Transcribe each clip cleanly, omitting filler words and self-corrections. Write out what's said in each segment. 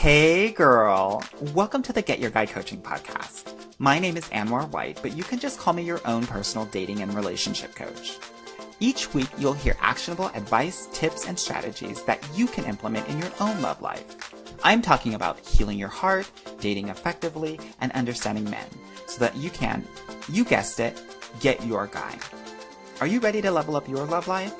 Hey girl, welcome to the Get Your Guy Coaching podcast. My name is Anwar White, but you can just call me your own personal dating and relationship coach. Each week, you'll hear actionable advice, tips, and strategies that you can implement in your own love life. I'm talking about healing your heart, dating effectively, and understanding men so that you can, you guessed it, get your guy. Are you ready to level up your love life?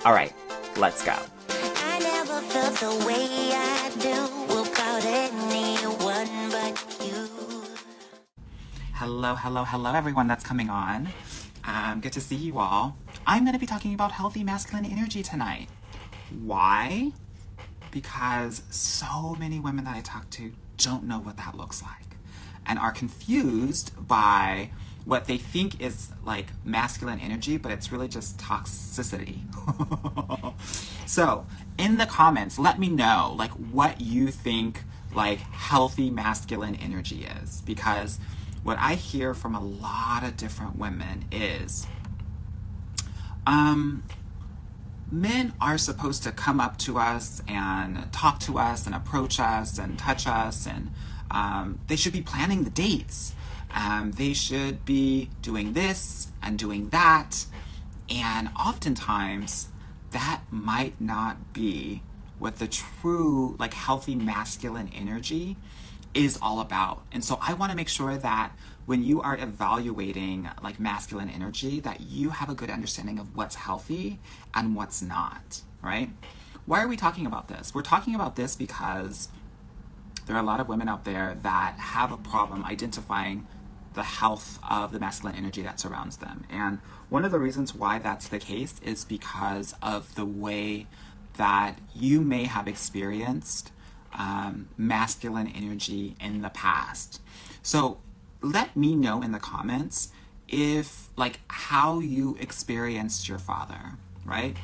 All right, let's go. I never felt the way I do about anyone but you. Hello, everyone that's coming on. Good to see you all. I'm going to be talking about healthy masculine energy tonight. Why? Because so many women that I talk to don't know what that looks like and are confused by what they think is like masculine energy, but it's really just toxicity. So in the comments, let me know like what you think like healthy masculine energy is, because what I hear from a lot of different women is men are supposed to come up to us and talk to us and approach us and touch us, and they should be planning the dates. They should be doing this and doing that, and oftentimes that might not be what the true like healthy masculine energy is all about. And so I want to make sure that when you are evaluating like masculine energy, that you have a good understanding of what's healthy and what's not, right? Why are we talking about this? We're talking about this because there are a lot of women out there that have a problem identifying the health of the masculine energy that surrounds them. And one of the reasons why that's the case is because of the way that you may have experienced masculine energy in the past. So let me know in the comments if like how you experienced your father, right?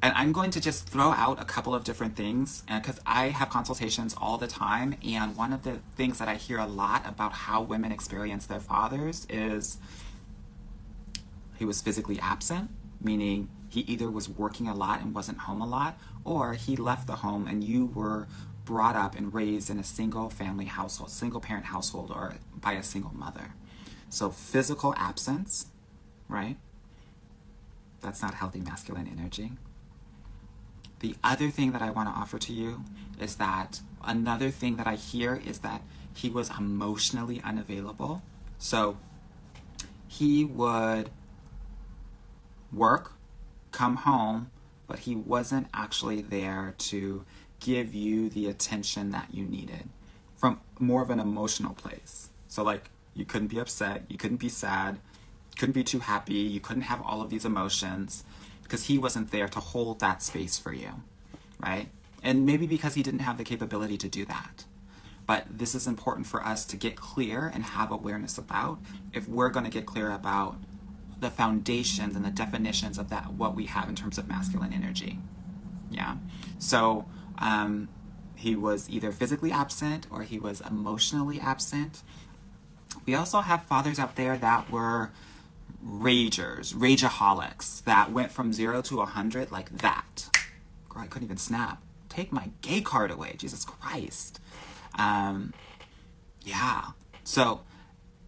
And I'm going to just throw out a couple of different things because I have consultations all the time. And one of the things that I hear a lot about how women experience their fathers is he was physically absent, meaning he either was working a lot and wasn't home a lot, or he left the home and you were brought up and raised in a single family household, single parent household, or by a single mother. So physical absence, right? That's not healthy masculine energy. The other thing that I want to offer to you is that another thing that I hear is that he was emotionally unavailable. So he would work, come home, but he wasn't actually there to give you the attention that you needed from more of an emotional place. So like you couldn't be upset, you couldn't be sad, couldn't be too happy, you couldn't have all of these emotions because he wasn't there to hold that space for you, right? And maybe because he didn't have the capability to do that. But this is important for us to get clear and have awareness about if we're going to get clear about the foundations and the definitions of that, what we have in terms of masculine energy. Yeah. So he was either physically absent or he was emotionally absent. We also have fathers out there that were rageaholics, that went from 0 to 100 like that. Girl, I couldn't even snap. Take my gay card away, Jesus Christ. Yeah. So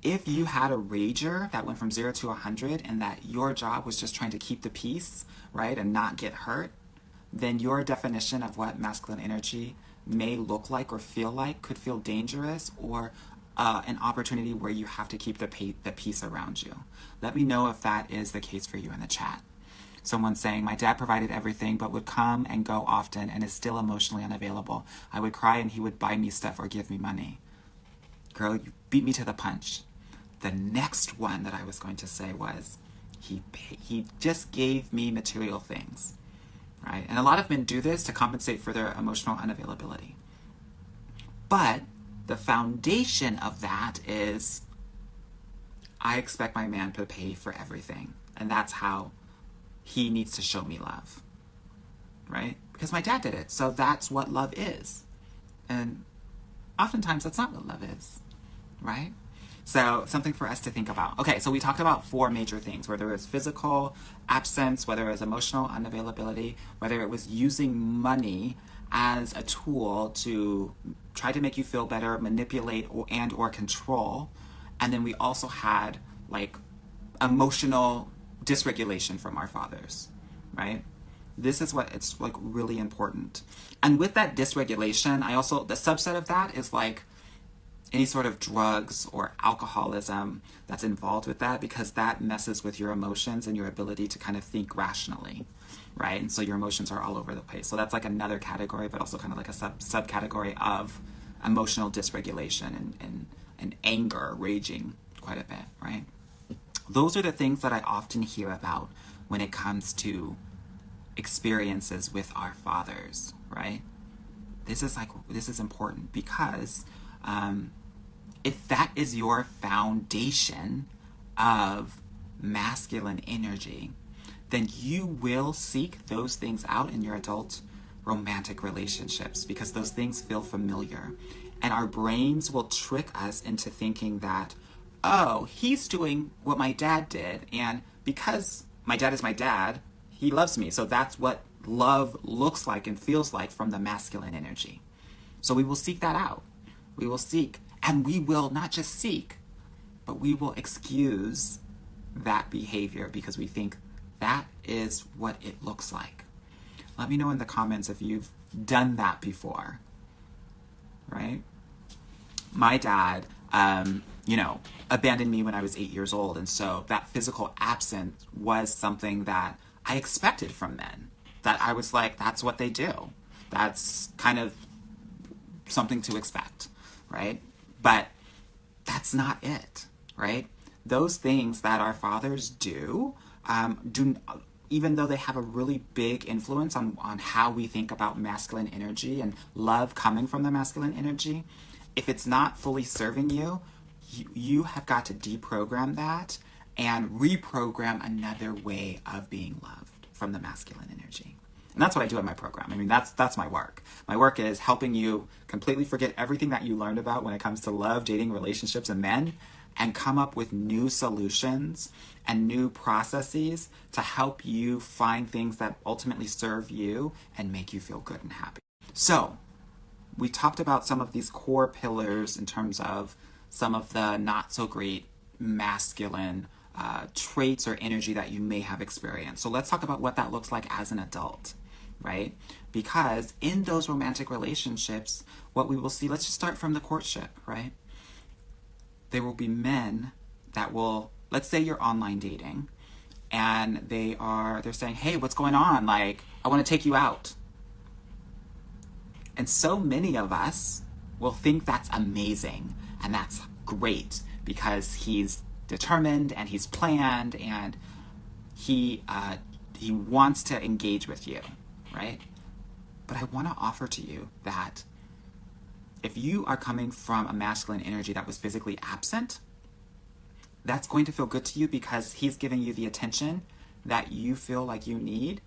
if you had a rager that went from 0 to 100 and that your job was just trying to keep the peace, right, and not get hurt, then your definition of what masculine energy may look like or feel like could feel dangerous or an opportunity where you have to keep the peace around you. Let me know if that is the case for you in the chat. Someone's saying, my dad provided everything but would come and go often and is still emotionally unavailable. I would cry and he would buy me stuff or give me money. Girl, you beat me to the punch. The next one that I was going to say was he just gave me material things, right? And a lot of men do this to compensate for their emotional unavailability. But the foundation of that is I expect my man to pay for everything. And that's how he needs to show me love, right? Because my dad did it. So that's what love is. And oftentimes that's not what love is, right? So something for us to think about. Okay, so we talked about 4 major things, whether it was physical absence, whether it was emotional unavailability, whether it was using money as a tool to try to make you feel better, manipulate or control. And then we also had like emotional dysregulation from our fathers, right? This is what it's like really important. And with that dysregulation, the subset of that is like any sort of drugs or alcoholism that's involved with that, because that messes with your emotions and your ability to kind of think rationally, right? And so your emotions are all over the place. So that's like another category, but also kind of like a subcategory of emotional dysregulation and anger, raging quite a bit, right? Those are the things that I often hear about when it comes to experiences with our fathers, right? This is important because if that is your foundation of masculine energy, then you will seek those things out in your adult romantic relationships because those things feel familiar. And our brains will trick us into thinking that, oh, he's doing what my dad did, and because my dad is my dad, he loves me. So that's what love looks like and feels like from the masculine energy. So we will seek that out. We will seek, and we will not just seek, but we will excuse that behavior because we think that is what it looks like. Let me know in the comments if you've done that before, right? My dad, abandoned me when I was 8 years old. And so that physical absence was something that I expected from men. That I was like, that's what they do. That's kind of something to expect, right? But that's not it, right? Those things that our fathers do, even though they have a really big influence on how we think about masculine energy and love coming from the masculine energy, if it's not fully serving you, you have got to deprogram that and reprogram another way of being loved from the masculine energy. And that's what I do in my program. I mean, that's my work. My work is helping you completely forget everything that you learned about when it comes to love, dating, relationships, and men, and come up with new solutions and new processes to help you find things that ultimately serve you and make you feel good and happy. So, we talked about some of these core pillars in terms of some of the not so great masculine traits or energy that you may have experienced. So let's talk about what that looks like as an adult, right? Because in those romantic relationships, what we will see, let's just start from the courtship, right? There will be men that will, let's say you're online dating, and they're saying, hey, what's going on? Like, I want to take you out. And so many of us will think that's amazing and that's great because he's determined and he's planned and he wants to engage with you, right? But I want to offer to you that if you are coming from a masculine energy that was physically absent, that's going to feel good to you because he's giving you the attention that you feel like you need.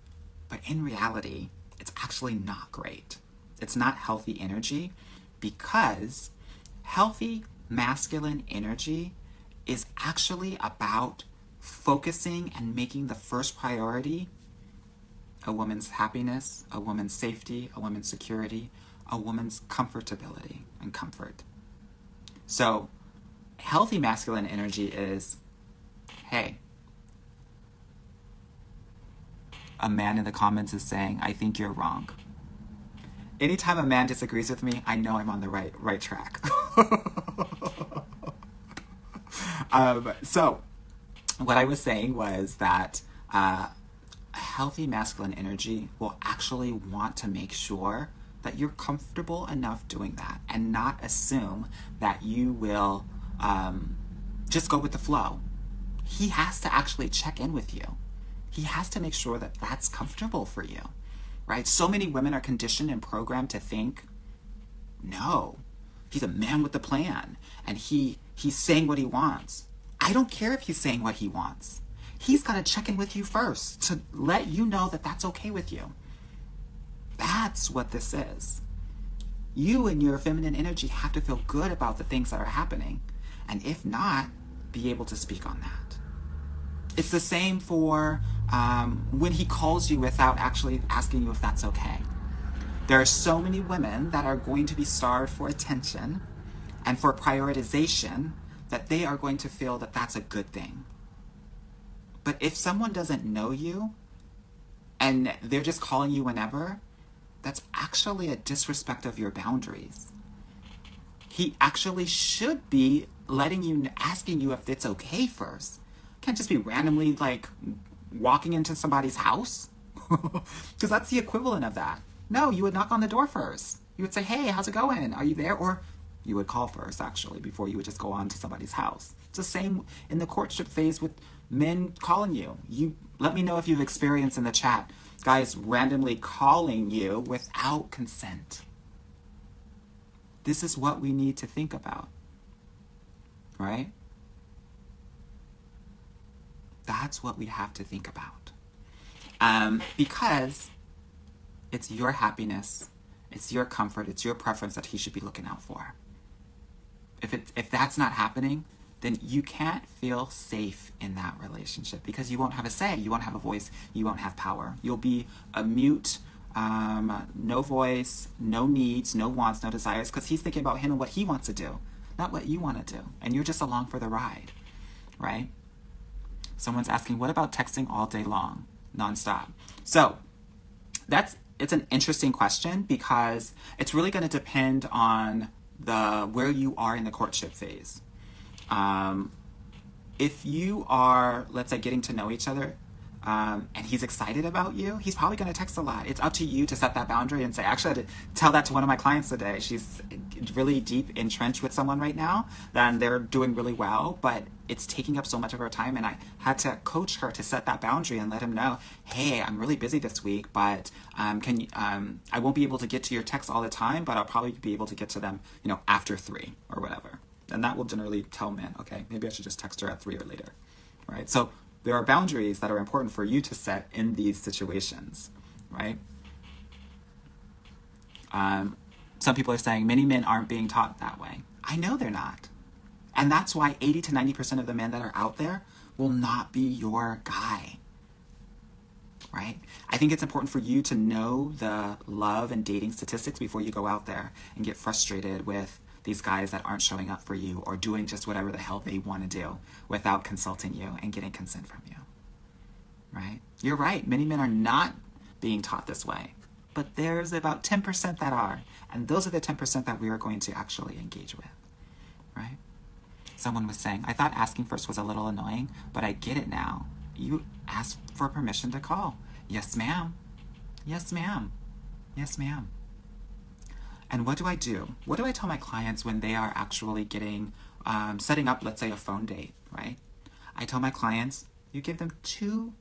But in reality, it's actually not great. It's not healthy energy because healthy masculine energy is actually about focusing and making the first priority a woman's happiness, a woman's safety, a woman's security, a woman's comfortability and comfort. So healthy masculine energy is, hey, a man in the comments is saying, I think you're wrong. Anytime a man disagrees with me, I know I'm on the right track. So what I was saying was that a healthy masculine energy will actually want to make sure that you're comfortable enough doing that and not assume that you will just go with the flow. He has to actually check in with you. He has to make sure that that's comfortable for you, right? So many women are conditioned and programmed to think, no, he's a man with a plan and he's saying what he wants. I don't care if he's saying what he wants. He's got to check in with you first to let you know that that's okay with you. That's what this is. You and your feminine energy have to feel good about the things that are happening. And if not, be able to speak on that. It's the same for when he calls you without actually asking you if that's okay. There are so many women that are going to be starved for attention and for prioritization that they are going to feel that that's a good thing. But if someone doesn't know you and they're just calling you whenever, that's actually a disrespect of your boundaries. He actually should be asking you if it's okay first. Can't just be randomly like walking into somebody's house, because that's the equivalent of that. No, you would knock on the door first. You would say, hey, how's it going? Are you there? Or you would call first, actually, before you would just go on to somebody's house. It's the same in the courtship phase with men calling you. You let me know if you've experienced in the chat guys randomly calling you without consent. This is what we need to think about, right? That's what we have to think about. Because it's your happiness, it's your comfort, it's your preference that he should be looking out for. If that's not happening, then you can't feel safe in that relationship because you won't have a say, you won't have a voice, you won't have power. You'll be a mute, no voice, no needs, no wants, no desires, because he's thinking about him and what he wants to do, not what you want to do. And you're just along for the ride, right? Someone's asking, what about texting all day long, nonstop? So it's an interesting question because it's really going to depend on where you are in the courtship phase. If you are, let's say, getting to know each other, and he's excited about you, he's probably going to text a lot. It's up to you to set that boundary and say, actually, I had to tell that to one of my clients today. She's really deep entrenched with someone right now, and they're doing really well, but it's taking up so much of her time, and I had to coach her to set that boundary and let him know, hey, I'm really busy this week, but I won't be able to get to your texts all the time, but I'll probably be able to get to them, after 3 or whatever. And that will generally tell men, okay, maybe I should just text her at 3 or later, right? So there are boundaries that are important for you to set in these situations, right? Some people are saying many men aren't being taught that way. I know they're not. And that's why 80 to 90% of the men that are out there will not be your guy, right? I think it's important for you to know the love and dating statistics before you go out there and get frustrated with these guys that aren't showing up for you or doing just whatever the hell they want to do without consulting you and getting consent from you, right? You're right. Many men are not being taught this way, but there's about 10% that are, and those are the 10% that we are going to actually engage with, right? Someone was saying, I thought asking first was a little annoying, but I get it now. You asked for permission to call. Yes, ma'am. Yes, ma'am. Yes, ma'am. And what do I do? What do I tell my clients when they are actually setting up, let's say, a phone date, right? I tell my clients, you give them two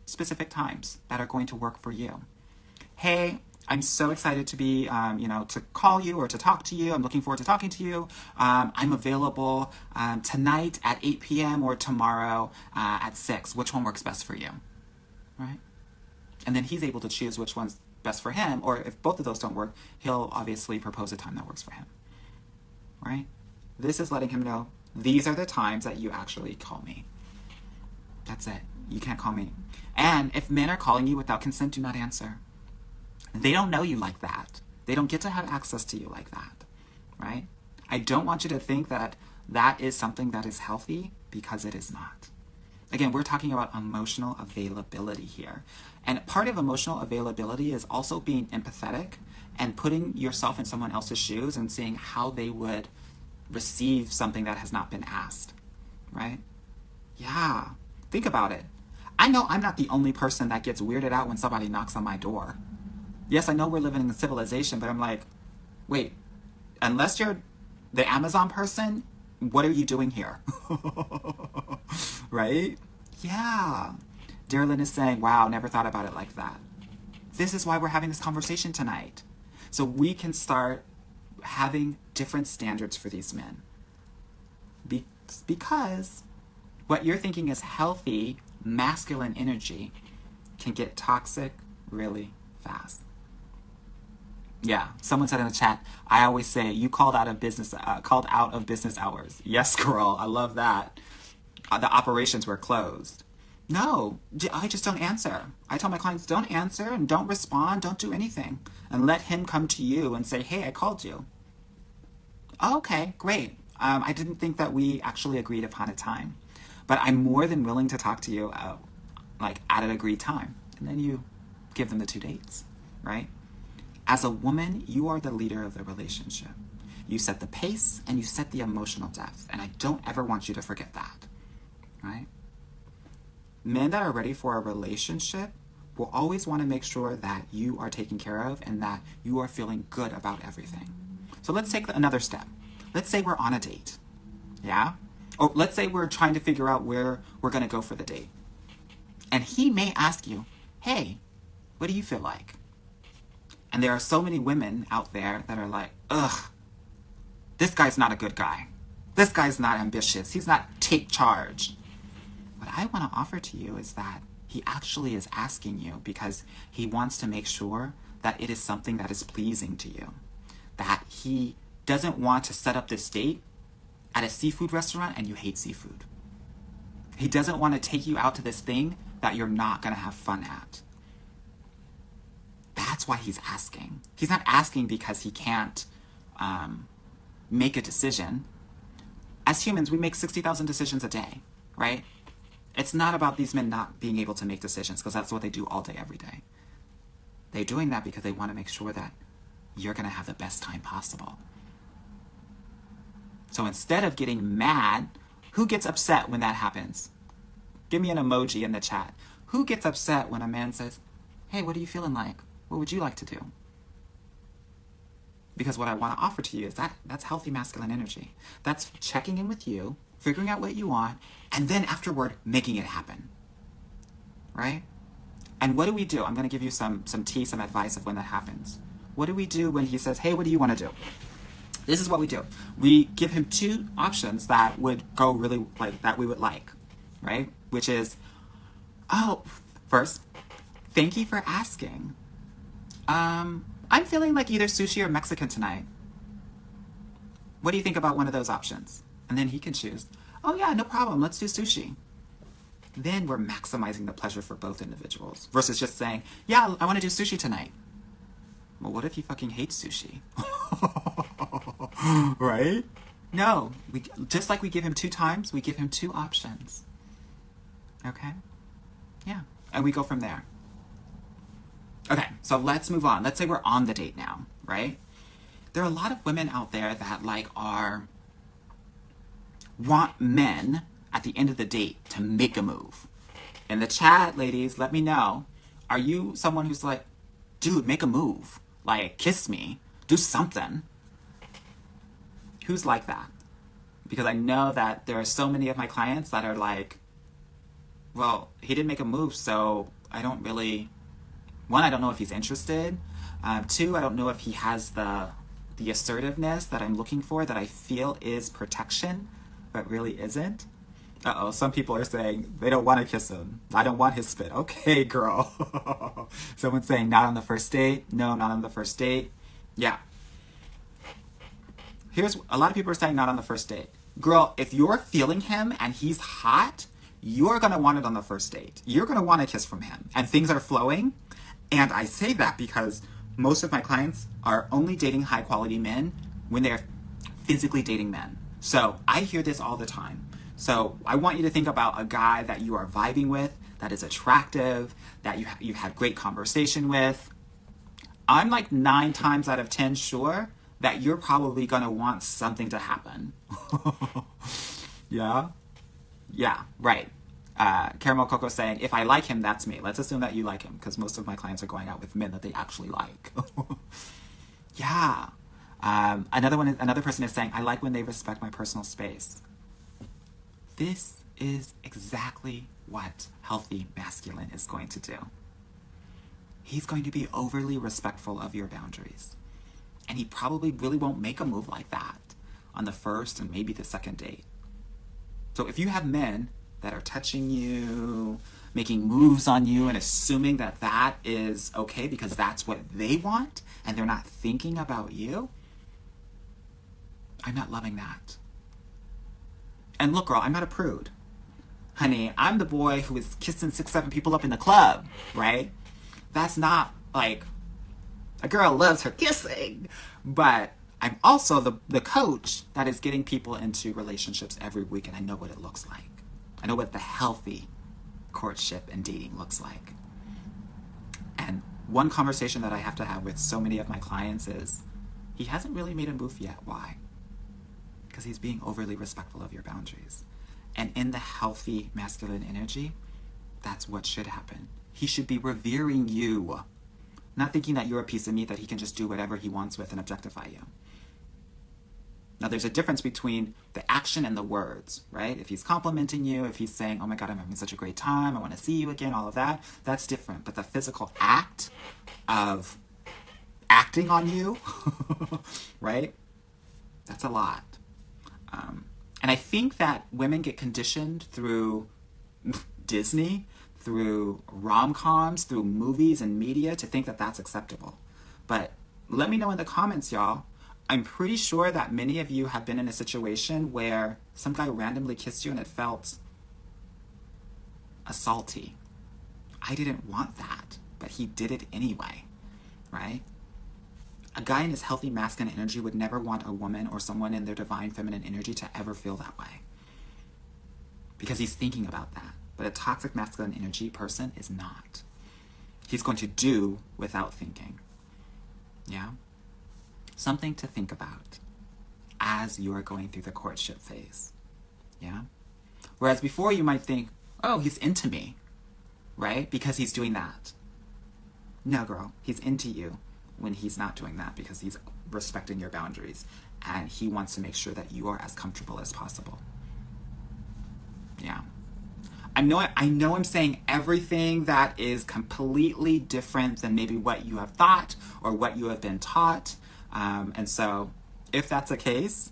specific times that are going to work for you. Hey, I'm so excited to be, to call you or to talk to you. I'm looking forward to talking to you. I'm available tonight at 8 p.m. or tomorrow at 6. Which one works best for you, right? And then he's able to choose which one's best for him, or if both of those don't work, he'll obviously propose a time that works for him, right? This is letting him know, these are the times that you actually call me. That's it. You can't call me. And if men are calling you without consent, do not answer. They don't know you like that. They don't get to have access to you like that, right? I don't want you to think that that is something that is healthy, because it is not. Again, we're talking about emotional availability here. And part of emotional availability is also being empathetic and putting yourself in someone else's shoes and seeing how they would receive something that has not been asked, right? Yeah, think about it. I know I'm not the only person that gets weirded out when somebody knocks on my door. Yes, I know we're living in a civilization, but I'm like, wait, unless you're the Amazon person, what are you doing here? Right? Yeah. Darylyn is saying, wow, never thought about it like that. This is why we're having this conversation tonight. So we can start having different standards for these men. Because what you're thinking is healthy, masculine energy can get toxic really fast. Yeah, someone said in the chat, I always say, you called out of business hours. Yes, girl, I love that. The operations were closed. No, I just don't answer. I tell my clients, don't answer and don't respond, don't do anything. And let him come to you and say, hey, I called you. Oh, okay, great. I didn't think that we actually agreed upon a time. But I'm more than willing to talk to you like at an agreed time. And then you give them the 2 dates, right? As a woman, you are the leader of the relationship. You set the pace and you set the emotional depth. And I don't ever want you to forget that, right? Men that are ready for a relationship will always want to make sure that you are taken care of and that you are feeling good about everything. So let's take another step. Let's say we're on a date, yeah? Or let's say we're trying to figure out where we're going to go for the date. And he may ask you, hey, what do you feel like? And there are so many women out there that are like, ugh, this guy's not a good guy. This guy's not ambitious. He's not take charge. What I want to offer to you is that he actually is asking you because he wants to make sure that it is something that is pleasing to you. That he doesn't want to set up this date at a seafood restaurant and you hate seafood. He doesn't want to take you out to this thing that you're not going to have fun at. That's why he's asking. He's not asking because he can't make a decision. As humans, we make 60,000 decisions a day, right? It's not about these men not being able to make decisions because that's what they do all day, every day. They're doing that because they want to make sure that you're going to have the best time possible. So instead of getting mad, who gets upset when that happens? Give me an emoji in the chat. Who gets upset when a man says, hey, what are you feeling like? What would you like to do? Because what I want to offer to you is that's healthy masculine energy. That's checking in with you, figuring out what you want, and then afterward, making it happen. Right? And what do we do? I'm going to give you some tea, some advice of when that happens. What do we do when he says, hey, what do you want to do? This is what we do. We give him 2 options that would go really like that we would like, right? Which is, oh, first, thank you for asking. I'm feeling like either sushi or Mexican tonight. What do you think about one of those options? And then he can choose. Oh yeah, no problem. Let's do sushi. Then we're maximizing the pleasure for both individuals versus just saying, yeah, I want to do sushi tonight. Well, what if he fucking hates sushi? Right? No, just like we give him 2 times, we give him 2 options. Okay? Yeah. And we go from there. Okay, so let's move on. Let's say we're on the date now, right? There are a lot of women out there that want men at the end of the date to make a move. In the chat, ladies, let me know. Are you someone who's like, dude, make a move? Like, kiss me. Do something. Who's like that? Because I know that there are so many of my clients that are like, well, he didn't make a move, so I don't really... 1, I don't know if he's interested. 2, I don't know if he has the assertiveness that I'm looking for, that I feel is protection, but really isn't. Uh-oh, some people are saying they don't want to kiss him. I don't want his spit. Okay, girl. Someone's saying not on the first date. No, not on the first date. Yeah. Here's a lot of people are saying not on the first date. Girl, if you're feeling him and he's hot, you're going to want it on the first date. You're going to want a kiss from him. And things are flowing. And I say that because most of my clients are only dating high quality men when they're physically dating men. So I hear this all the time. So I want you to think about a guy that you are vibing with, that is attractive, that you had great conversation with. I'm like 9 times out of 10 sure that you're probably going to want something to happen. Yeah? Yeah, right. Caramel Coco saying, if I like him, that's me. Let's assume that you like him, because most of my clients are going out with men that they actually like. Yeah. Another person is saying, I like when they respect my personal space. This is exactly what healthy masculine is going to do. He's going to be overly respectful of your boundaries. And he probably really won't make a move like that on the first and maybe the second date. So if you have men that are touching you, making moves on you, and assuming that that is okay because that's what they want, and they're not thinking about you, I'm not loving that. And look, girl, I'm not a prude. honey, I'm the boy who is kissing 6, 7 people up in the club, right? That's not like, a girl loves her kissing, but I'm also the coach that is getting people into relationships every week, and I know what it looks like. I know what the healthy courtship and dating looks like. And one conversation that I have to have with so many of my clients is, he hasn't really made a move yet. Why? Because he's being overly respectful of your boundaries. And in the healthy masculine energy, that's what should happen. He should be revering you, not thinking that you're a piece of meat that he can just do whatever he wants with and objectify you. Now, there's a difference between the action and the words, right? If he's complimenting you, if he's saying, oh my God, I'm having such a great time, I want to see you again, all of that, that's different. But the physical act of acting on you, right? That's a lot. And I think that women get conditioned through Disney, through rom-coms, through movies and media to think that that's acceptable. But let me know in the comments, y'all. I'm pretty sure that many of you have been in a situation where some guy randomly kissed you and it felt assaulty. I didn't want that, but he did it anyway, right? A guy in his healthy masculine energy would never want a woman or someone in their divine feminine energy to ever feel that way, because he's thinking about that. But a toxic masculine energy person is not. He's going to do without thinking. Yeah? Something to think about as you are going through the courtship phase. Yeah? Whereas before you might think, oh, he's into me, right? Because he's doing that. No, girl, he's into you when he's not doing that, because he's respecting your boundaries and he wants to make sure that you are as comfortable as possible. Yeah. I know I'm saying everything that is completely different than maybe what you have thought or what you have been taught. And so if that's the case,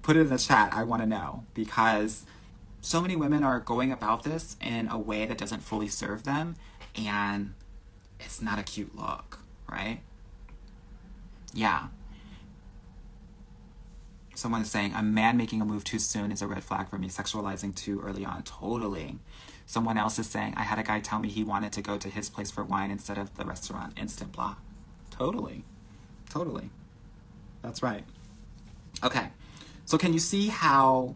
put it in the chat. I want to know, because so many women are going about this in a way that doesn't fully serve them, and it's not a cute look, right? Yeah. Someone is saying, a man making a move too soon is a red flag for me, sexualizing too early on. Totally. Someone else is saying, I had a guy tell me he wanted to go to his place for wine instead of the restaurant. Instant block. Totally. Totally. That's right. Okay. So can you see how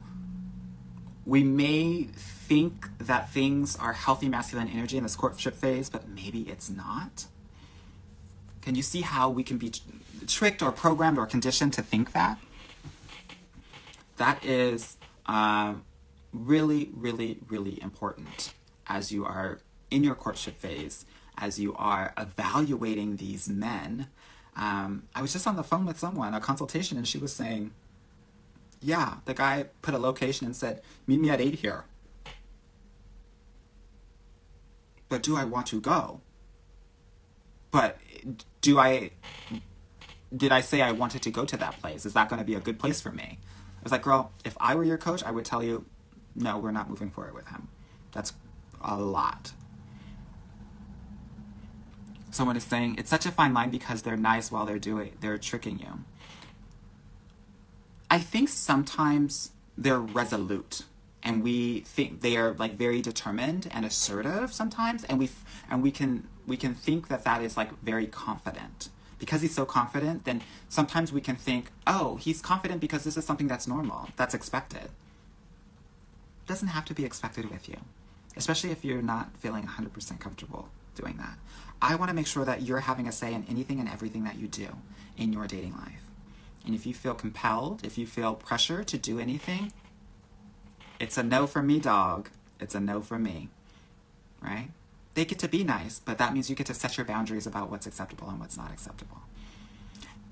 we may think that things are healthy masculine energy in this courtship phase, but maybe it's not? Can you see how we can be tricked or programmed or conditioned to think that? That is really, really, really important as you are in your courtship phase, as you are evaluating these men. I was just on the phone with someone, a consultation, and she was saying, yeah, the guy put a location and said, meet me at 8 here. But do I want to go? But did I say I wanted to go to that place? Is that going to be a good place for me? I was like, girl, if I were your coach, I would tell you, no, we're not moving forward with him. That's a lot. Someone is saying, it's such a fine line because they're nice while they're tricking you. I think sometimes they're resolute, and we think they are like very determined and assertive sometimes, and we can think that is like very confident. Because he's so confident, then sometimes we can think, oh, he's confident because this is something that's normal, that's expected. It doesn't have to be expected with you, especially if you're not feeling 100% comfortable doing that. I want to make sure that you're having a say in anything and everything that you do in your dating life. And if you feel compelled, if you feel pressure to do anything, it's a no for me, dog. It's a no for me, right? They get to be nice, but that means you get to set your boundaries about what's acceptable and what's not acceptable.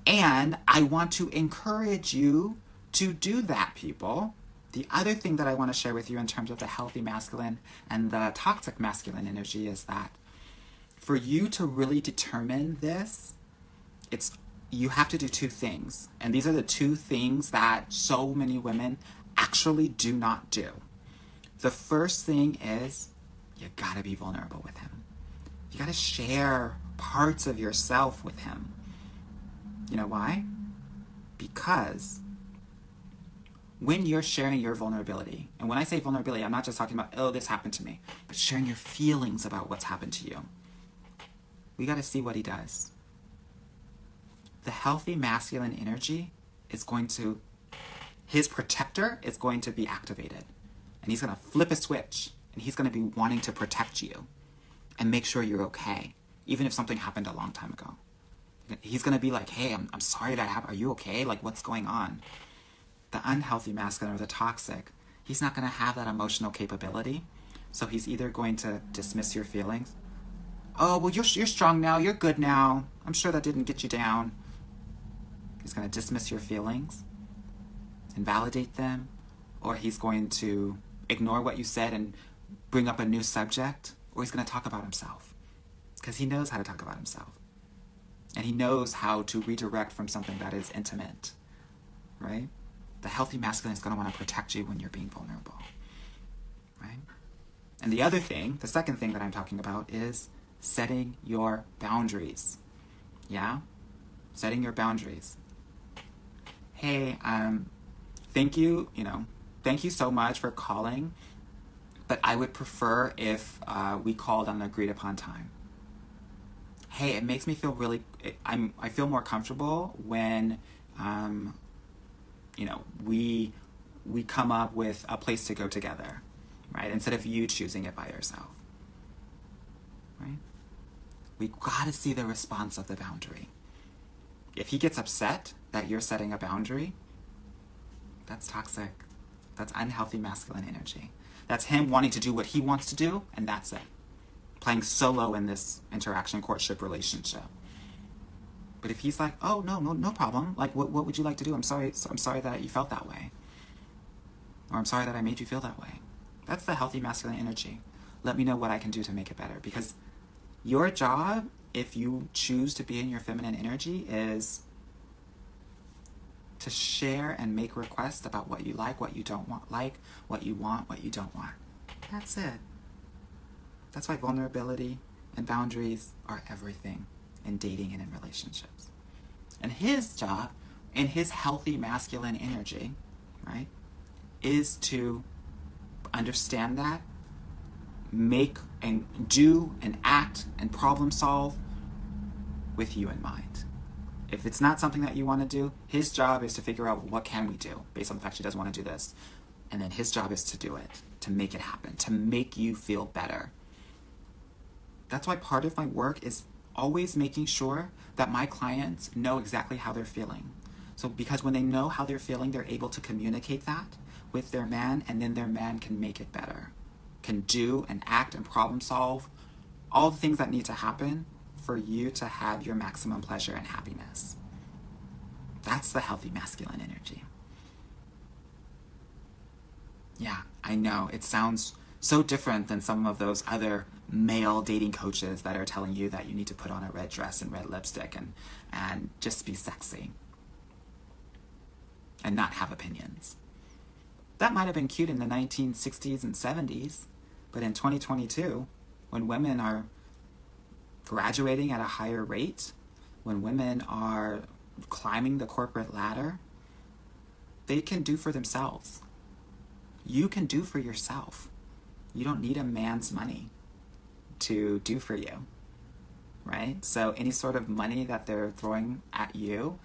And I want to encourage you to do that, people. The other thing that I want to share with you in terms of the healthy masculine and the toxic masculine energy is that for you to really determine this, you have to do two things. And these are the two things that so many women actually do not do. The first thing is, you gotta be vulnerable with him. You gotta share parts of yourself with him. You know why? Because when you're sharing your vulnerability, and when I say vulnerability, I'm not just talking about, oh, this happened to me, but sharing your feelings about what's happened to you, we got to see what he does. The healthy masculine energy is going to, his protector is going to be activated. And he's going to flip a switch, and he's going to be wanting to protect you and make sure you're okay, even if something happened a long time ago. He's going to be like, hey, I'm sorry that happened. Are you okay? Like, what's going on? The unhealthy masculine or the toxic, he's not going to have that emotional capability. So he's either going to dismiss your feelings. Oh, well, you're strong now. You're good now. I'm sure that didn't get you down. He's going to dismiss your feelings, invalidate them, or he's going to ignore what you said and bring up a new subject, or he's going to talk about himself because he knows how to talk about himself. And he knows how to redirect from something that is intimate, right? The healthy masculine is going to want to protect you when you're being vulnerable, right? And the other thing, the second thing that I'm talking about is setting your boundaries. Yeah? Setting your boundaries. Hey, thank you so much for calling, but I would prefer if we called on an agreed upon time. Hey, it makes me feel I feel more comfortable when, we come up with a place to go together, right? Instead of you choosing it by yourself, right? We gotta see the response of the boundary. If he gets upset that you're setting a boundary, that's toxic. That's unhealthy masculine energy. That's him wanting to do what he wants to do, and that's it. Playing solo in this interaction, courtship relationship. But if he's like, oh, no problem. Like, what would you like to do? I'm sorry that you felt that way. Or I'm sorry that I made you feel that way. That's the healthy masculine energy. Let me know what I can do to make it better. Because your job, if you choose to be in your feminine energy, is to share and make requests about what you like, what you don't want, what you want, what you don't want. That's it. That's why vulnerability and boundaries are everything in dating and in relationships. And his job, in his healthy masculine energy, right, is to understand that, make and do and act and problem solve with you in mind. If it's not something that you want to do, his job is to figure out what can we do based on the fact she doesn't want to do this. And then his job is to do it, to make it happen, to make you feel better. That's why part of my work is always making sure that my clients know exactly how they're feeling. So because when they know how they're feeling, they're able to communicate that with their man, and then their man can make it better, can do and act and problem solve all the things that need to happen for you to have your maximum pleasure and happiness. That's the healthy masculine energy. Yeah, I know. It sounds so different than some of those other male dating coaches that are telling you that you need to put on a red dress and red lipstick and just be sexy and not have opinions. That might have been cute in the 1960s and 70s, but in 2022, when women are graduating at a higher rate, when women are climbing the corporate ladder, they can do for themselves. You can do for yourself. You don't need a man's money to do for you, right? So any sort of money that they're throwing at you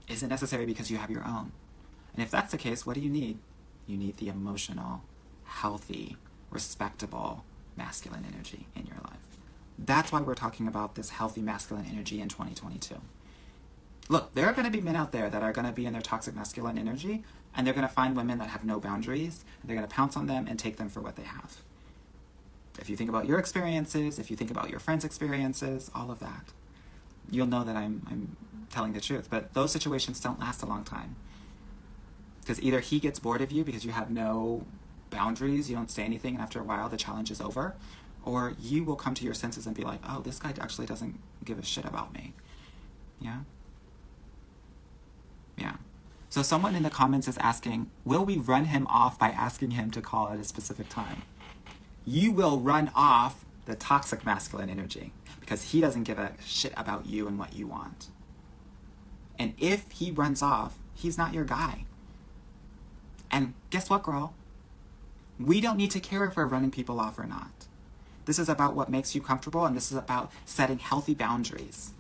isn't necessary because you have your own. And if that's the case, what do you need? You need the emotional, healthy, respectable, masculine energy in your life. That's why we're talking about this healthy masculine energy in 2022. Look, there are going to be men out there that are going to be in their toxic masculine energy, and they're going to find women that have no boundaries, and they're going to pounce on them and take them for what they have. If you think about your experiences, if you think about your friends' experiences, all of that, you'll know that I'm telling the truth. But those situations don't last a long time. Because either he gets bored of you because you have no boundaries, you don't say anything, and after a while the challenge is over, or you will come to your senses and be like, oh, this guy actually doesn't give a shit about me. Yeah? Yeah. So someone in the comments is asking, will we run him off by asking him to call at a specific time? You will run off the toxic masculine energy because he doesn't give a shit about you and what you want. And if he runs off, he's not your guy. And guess what, girl? We don't need to care if we're running people off or not. This is about what makes you comfortable, and this is about setting healthy boundaries.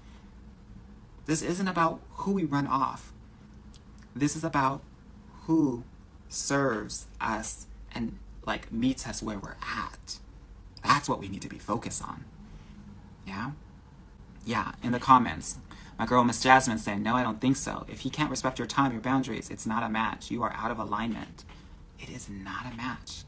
This isn't about who we run off. This is about who serves us and like meets us where we're at. That's what we need to be focused on. Yeah? Yeah, in the comments, my girl Miss Jasmine saying, no, I don't think so. If he can't respect your time, your boundaries, it's not a match. You are out of alignment. It is not a match.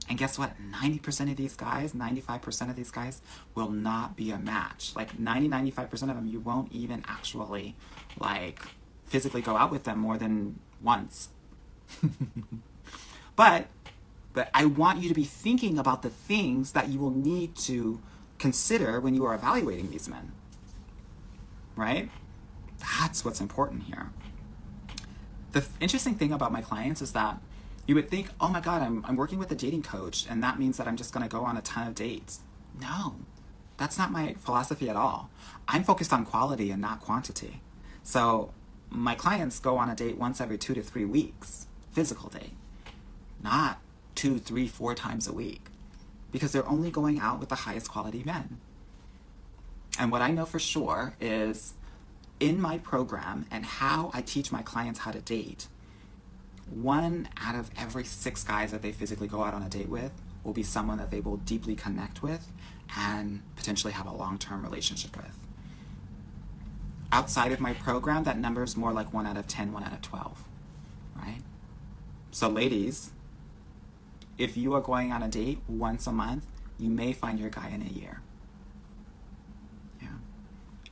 And guess what? 90% of these guys, 95% of these guys will not be a match. Like 95% of them, you won't even actually like physically go out with them more than once. But I want you to be thinking about the things that you will need to consider when you are evaluating these men. Right? That's what's important here. The interesting thing about my clients is that you would think, oh my God, I'm working with a dating coach, and that means that I'm just going to go on a ton of dates. No, that's not my philosophy at all. I'm focused on quality and not quantity. So my clients go on a date once every 2 to 3 weeks, physical date, not 2, 3, 4 times a week, because they're only going out with the highest quality men. And what I know for sure is in my program and how I teach my clients how to date, 1 out of every 6 guys that they physically go out on a date with will be someone that they will deeply connect with and potentially have a long-term relationship with. Outside of my program, that number is more like 1 out of 10, 1 out of 12, right? So ladies, if you are going on a date once a month, you may find your guy in a year. Yeah.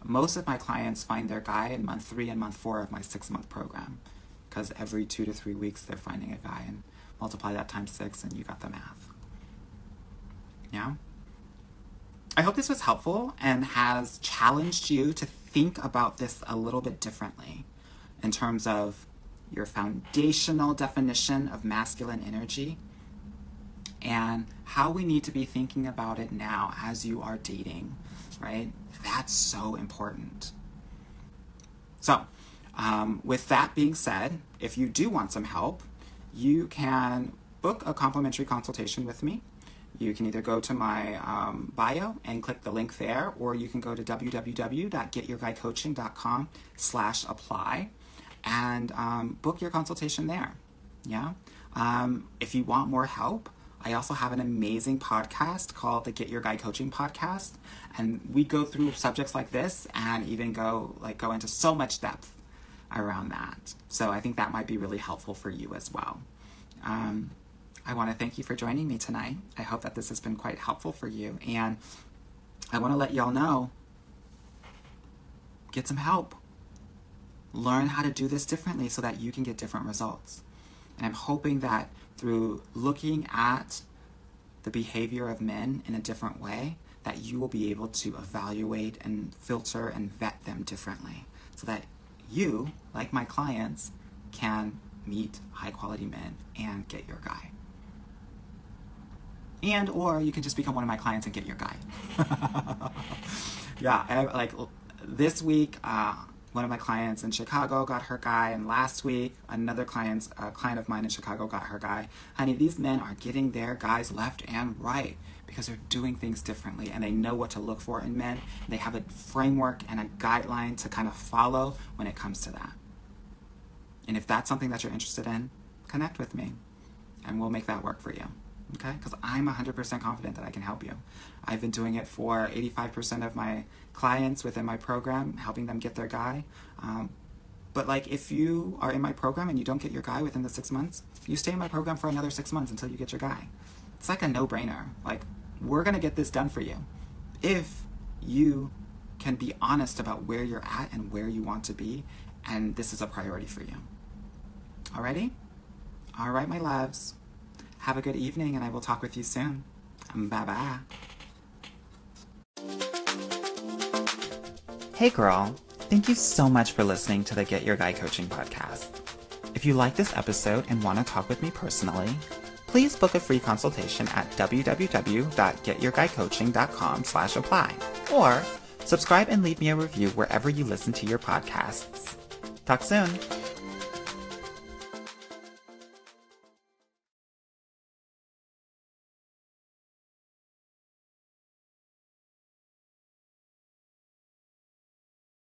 Most of my clients find their guy in month 3 and month 4 of my 6-month program, because every 2 to 3 weeks they're finding a guy, and multiply that times 6 and you got the math. Yeah? I hope this was helpful and has challenged you to think about this a little bit differently in terms of your foundational definition of masculine energy and how we need to be thinking about it now as you are dating, right? That's so important. So, with that being said, if you do want some help, you can book a complimentary consultation with me. You can either go to my bio and click the link there, or you can go to www.getyourguycoaching.com/apply and book your consultation there. Yeah. If you want more help, I also have an amazing podcast called the Get Your Guy Coaching Podcast, and we go through subjects like this and even go into so much depth around that. So I think that might be really helpful for you as well. I want to thank you for joining me tonight. I hope that this has been quite helpful for you, and I want to let y'all know, get some help. Learn how to do this differently so that you can get different results. And I'm hoping that through looking at the behavior of men in a different way, that you will be able to evaluate and filter and vet them differently so that you, like my clients, can meet high quality men and get your guy. And or you can just become one of my clients and get your guy. Yeah, this week, one of my clients in Chicago got her guy, and last week another client of mine in Chicago got her guy. Honey, these men are getting their guys left and right because they're doing things differently and they know what to look for in men. They have a framework and a guideline to kind of follow when it comes to that. And if that's something that you're interested in, connect with me and we'll make that work for you. Okay? Because I'm 100% confident that I can help you. I've been doing it for 85% of my clients within my program, helping them get their guy. But if you are in my program and you don't get your guy within the 6 months, you stay in my program for another 6 months until you get your guy. It's like a no-brainer. We're going to get this done for you if you can be honest about where you're at and where you want to be, and this is a priority for you. Alrighty? All right, my loves. Have a good evening, and I will talk with you soon. Bye-bye. Hey, girl. Thank you so much for listening to the Get Your Guy Coaching podcast. If you like this episode and want to talk with me personally, please book a free consultation at www.getyourguycoaching.com/apply, or subscribe and leave me a review wherever you listen to your podcasts. Talk soon.